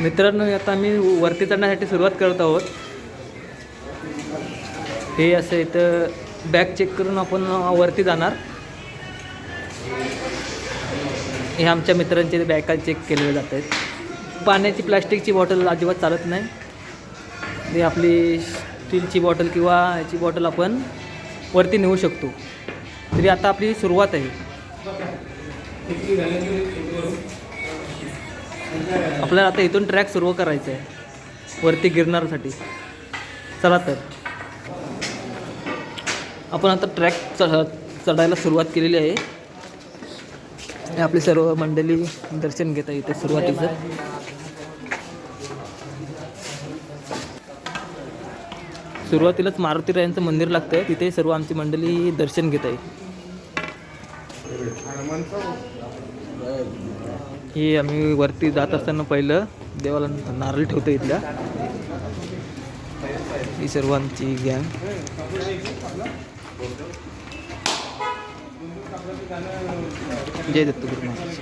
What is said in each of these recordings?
मित्रांनो, आता आम्ही वरती चढण्यासाठी सुरुवात करत आहोत. हे असं इथं बॅग चेक करून आपण वरती जाणार. हे आमच्या मित्रांचे बॅगा चेक केलेले जात आहेत. पाण्याची प्लॅस्टिकची बॉटल अजिबात चालत नाही. ते आपली स्टीलची बॉटल किंवा ह्याची बॉटल आपण वरती नेऊ शकतो. तरी आता आपली सुरुवात आहे. आपल्याला आता इथून ट्रॅक सुरू करायचा आहे वरती गिरनारसाठी. चला तर आपण आता ट्रॅक चढायला सुरुवात केलेली आहे. आपली सर्व मंडळी दर्शन घेत आहे इथे सुरुवातीचं. सुरुवातीलाच मारुतीरायांचं मंदिर लागतं, तिथे सर्व आमची मंडळी दर्शन घेत आहे. ही आम्ही वरती जात असताना पहिलं देवाला नारळ ठेवतो इथल्या. ही सर्व आमची गँग. जय दत्त गुरु महाराज.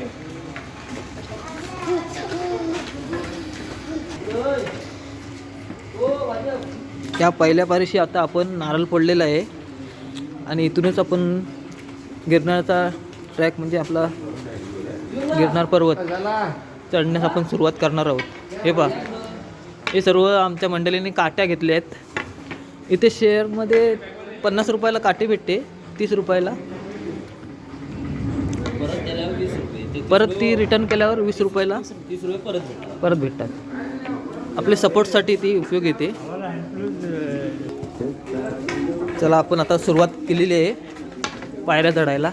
त्या पहिल्या पारीशी आता आपण नारळ फोडलेला आहे आणि इथूनच आपण गिरनारचा ट्रॅक म्हणजे आपला गिरनार पर्वत चढण्यास आपण सुरुवात करणार आहोत. हे पहा, हे सर्व आमच्या मंडळींनी काट्या घेतल्या आहेत. इथे शेअरमध्ये 50 रुपयाला काठी भेटते, 30 रुपयाला. परत ती रिटर्न केल्यावर 20 रुपयाला 30 रुपये परत भेटतात. आपल्या सपोर्टसाठी ती उपयोग येते. चला आपण आता सुरुवात केलेली आहे पायऱ्या चढायला.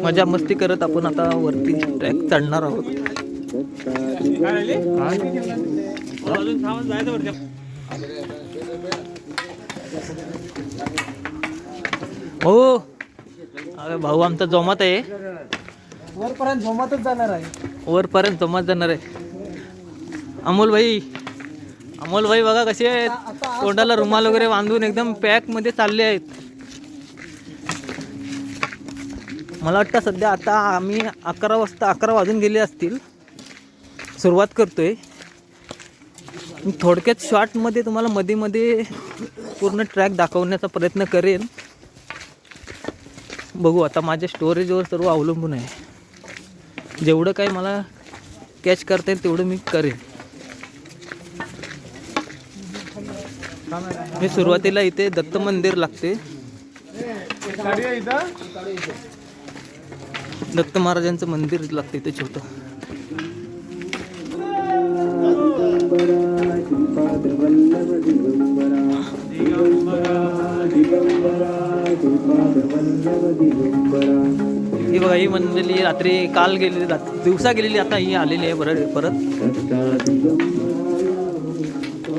मजा मस्ती करत आपण आता वरती ट्रॅक चढणार आहोत. हो, अरे भाऊ आमचा जोमात आहे. वरपर्यंत जोमातच जाणार आहे. वरपर्यंत जोमात जाणार आहे. अमोल भाई बघा कसे आहेत. तोंडाला रुमाल वगैरे बांधून एकदम पॅक मध्ये चालले आहेत. मला वाटतं सध्या आता आम्ही 11 वाजून गेले असतील. सुरुवात करतोय. मी थोडक्यात शॉर्टमध्ये तुम्हाला मध्ये पूर्ण ट्रॅक दाखवण्याचा प्रयत्न करेन. बघू आता माझ्या स्टोरेजवर सर्व अवलंबून आहे. जेवढं काही मला कॅच करता येईल तेवढं मी करेन. मी सुरुवातीला इथे दत्त मंदिर लागते. दत्त महाराजांचं मंदिर लागतं इथे छोटं. ही बघा, ही मंडळी रात्री काल गेलेली, दिवसा गेलेली, आता ही आलेली आहे परत.